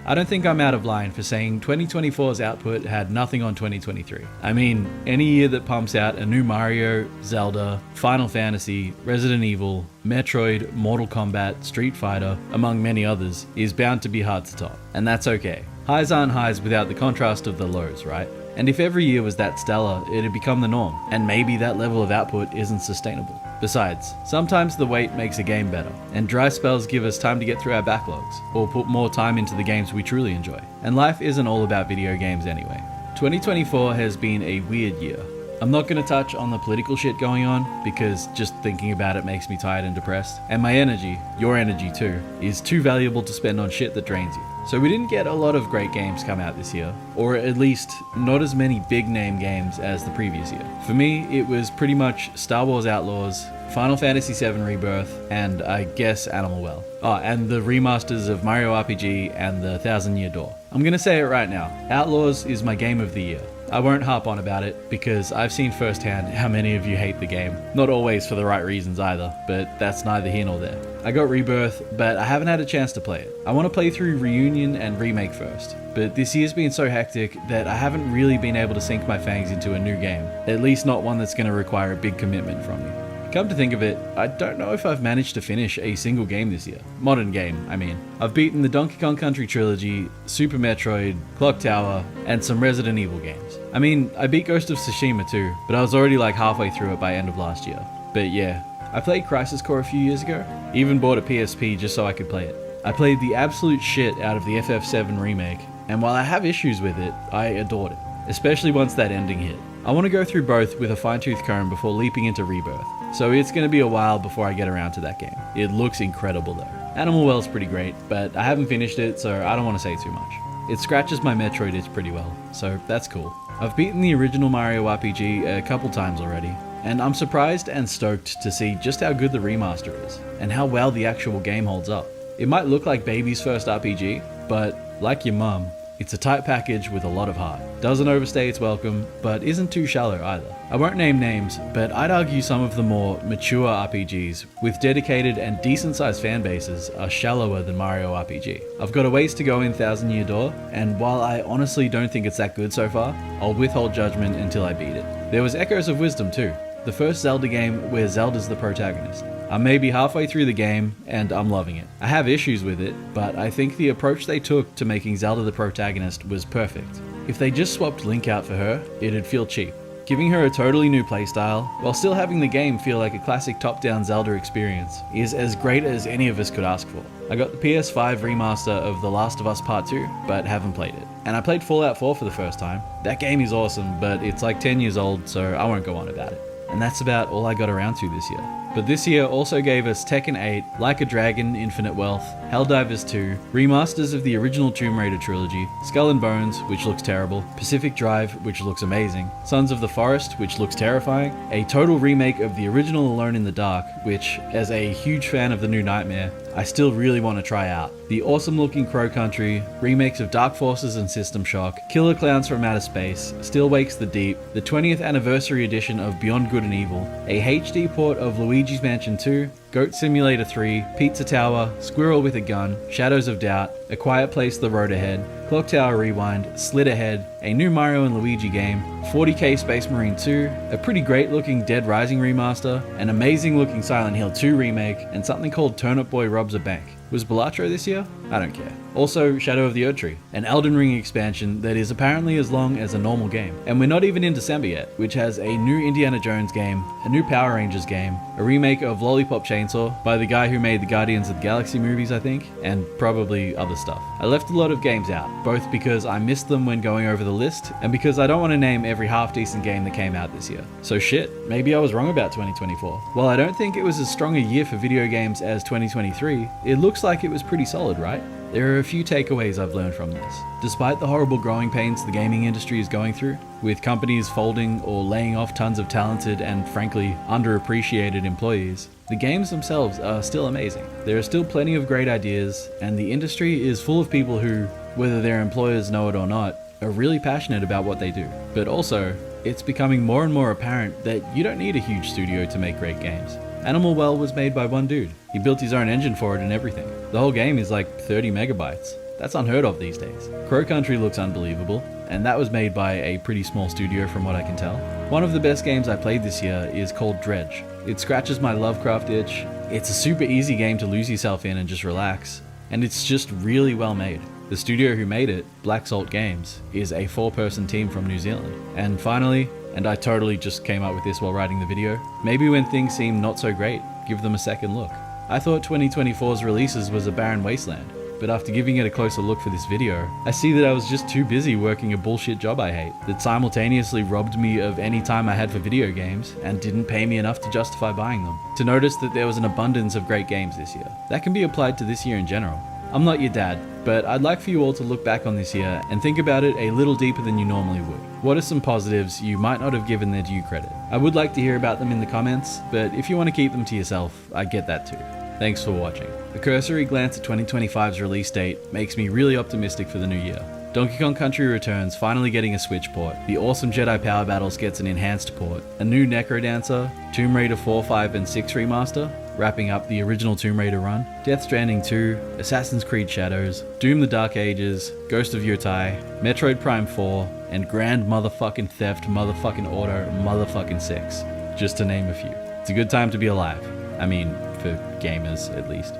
I don't think I'm out of line for saying 2024's output had nothing on 2023. I mean, any year that pumps out a new Mario, Zelda, Final Fantasy, Resident Evil, Metroid, Mortal Kombat, Street Fighter, among many others, is bound to be hard to top. And that's okay. Highs aren't highs without the contrast of the lows, right? And if every year was that stellar, it'd become the norm, and maybe that level of output isn't sustainable. Besides, sometimes the wait makes a game better, and dry spells give us time to get through our backlogs, or put more time into the games we truly enjoy. And life isn't all about video games anyway. 2024 has been a weird year. I'm not going to touch on the political shit going on, because just thinking about it makes me tired and depressed, and my energy, your energy too, is too valuable to spend on shit that drains you. So we didn't get a lot of great games come out this year, or at least not as many big name games as the previous year. For me, it was pretty much Star Wars Outlaws, Final Fantasy VII Rebirth, and I guess Animal Well. Oh, and the remasters of Mario RPG and the Thousand Year Door. I'm gonna say it right now, Outlaws is my game of the year. I won't harp on about it because I've seen firsthand how many of you hate the game. Not always for the right reasons either, but that's neither here nor there. I got Rebirth, but I haven't had a chance to play it. I want to play through Reunion and Remake first, but this year's been so hectic that I haven't really been able to sink my fangs into a new game, at least not one that's going to require a big commitment from me. Come to think of it, I don't know if I've managed to finish a single game this year. Modern game, I mean. I've beaten the Donkey Kong Country trilogy, Super Metroid, Clock Tower, and some Resident Evil games. I mean, I beat Ghost of Tsushima too, but I was already like halfway through it by end of last year. But yeah, I played Crisis Core a few years ago, even bought a PSP just so I could play it. I played the absolute shit out of the FF7 remake, and while I have issues with it, I adored it, especially once that ending hit. I want to go through both with a fine-tooth comb before leaping into Rebirth, so it's going to be a while before I get around to that game. It looks incredible though. Animal Well's pretty great, but I haven't finished it, so I don't want to say too much. It scratches my Metroid itch pretty well, so that's cool. I've beaten the original Mario RPG a couple times already, and I'm surprised and stoked to see just how good the remaster is, and how well the actual game holds up. It might look like baby's first RPG, but like your mum, it's a tight package with a lot of heart. Doesn't overstay its welcome, but isn't too shallow either. I won't name names, but I'd argue some of the more mature RPGs with dedicated and decent sized fan bases are shallower than Mario RPG. I've got a ways to go in Thousand Year Door, and while I honestly don't think it's that good so far, I'll withhold judgment until I beat it. There was Echoes of Wisdom too, the first Zelda game where Zelda's the protagonist. I'm maybe halfway through the game, and I'm loving it. I have issues with it, but I think the approach they took to making Zelda the protagonist was perfect. If they just swapped Link out for her, it'd feel cheap. Giving her a totally new playstyle, while still having the game feel like a classic top-down Zelda experience, is as great as any of us could ask for. I got the PS5 remaster of The Last of Us Part 2, but haven't played it. And I played Fallout 4 for the first time. That game is awesome, but it's like 10 years old, so I won't go on about it. And that's about all I got around to this year. But this year also gave us Tekken 8, Like a Dragon, Infinite Wealth, Helldivers 2, remasters of the original Tomb Raider trilogy, Skull and Bones, which looks terrible, Pacific Drive, which looks amazing, Sons of the Forest, which looks terrifying, a total remake of the original Alone in the Dark, which, as a huge fan of the new Nightmare, I still really want to try out. The awesome looking Crow Country, remakes of Dark Forces and System Shock, Killer Clowns from Outer Space, Still Wakes the Deep, the 20th anniversary edition of Beyond Good and Evil, a HD port of Luigi's Mansion 2, Goat Simulator 3, Pizza Tower, Squirrel with a Gun, Shadows of Doubt, A Quiet Place The Road Ahead, Clock Tower Rewind, Slid Ahead, a new Mario and Luigi game, 40k Space Marine 2, a pretty great looking Dead Rising remaster, an amazing looking Silent Hill 2 remake, and something called Turnip Boy Robs a Bank. Was Balatro this year? I don't care. Also, Shadow of the Erdtree, an Elden Ring expansion that is apparently as long as a normal game. And we're not even in December yet, which has a new Indiana Jones game, a new Power Rangers game, a remake of Lollipop Chainsaw by the guy who made the Guardians of the Galaxy movies, I think, and probably other stuff. I left a lot of games out, both because I missed them when going over the list, and because I don't want to name every half-decent game that came out this year. So shit, maybe I was wrong about 2024. While I don't think it was as strong a year for video games as 2023, it looks like it was pretty solid, right? There are a few takeaways I've learned from this. Despite the horrible growing pains the gaming industry is going through, with companies folding or laying off tons of talented and frankly underappreciated employees, the games themselves are still amazing. There are still plenty of great ideas, and the industry is full of people who, whether their employers know it or not, are really passionate about what they do. But also, it's becoming more and more apparent that you don't need a huge studio to make great games. Animal Well was made by one dude. He built his own engine for it and everything. The whole game is like 30 megabytes. That's unheard of these days. Crow Country looks unbelievable, and that was made by a pretty small studio from what I can tell. One of the best games I played this year is called Dredge. It scratches my Lovecraft itch. It's a super easy game to lose yourself in and just relax, and it's just really well made. The studio who made it, Black Salt Games, is a 4-person team from New Zealand. And finally, and I totally just came up with this while writing the video, maybe when things seem not so great, give them a second look. I thought 2024's releases was a barren wasteland, but after giving it a closer look for this video, I see that I was just too busy working a bullshit job I hate, that simultaneously robbed me of any time I had for video games, and didn't pay me enough to justify buying them. To notice that there was an abundance of great games this year. That can be applied to this year in general. I'm not your dad, but I'd like for you all to look back on this year and think about it a little deeper than you normally would. What are some positives you might not have given their due credit? I would like to hear about them in the comments, but if you want to keep them to yourself, I get that too. Thanks for watching. A cursory glance at 2025's release date makes me really optimistic for the new year. Donkey Kong Country Returns finally getting a Switch port, the awesome Jedi Power Battles gets an enhanced port, a new Necrodancer, Tomb Raider 4, 5, and 6 remaster, wrapping up the original Tomb Raider run, Death Stranding 2, Assassin's Creed Shadows, Doom the Dark Ages, Ghost of Yotei, Metroid Prime 4, and Grand Motherfucking Theft Motherfucking Auto Motherfucking 6, just to name a few. It's a good time to be alive. I mean, for gamers at least.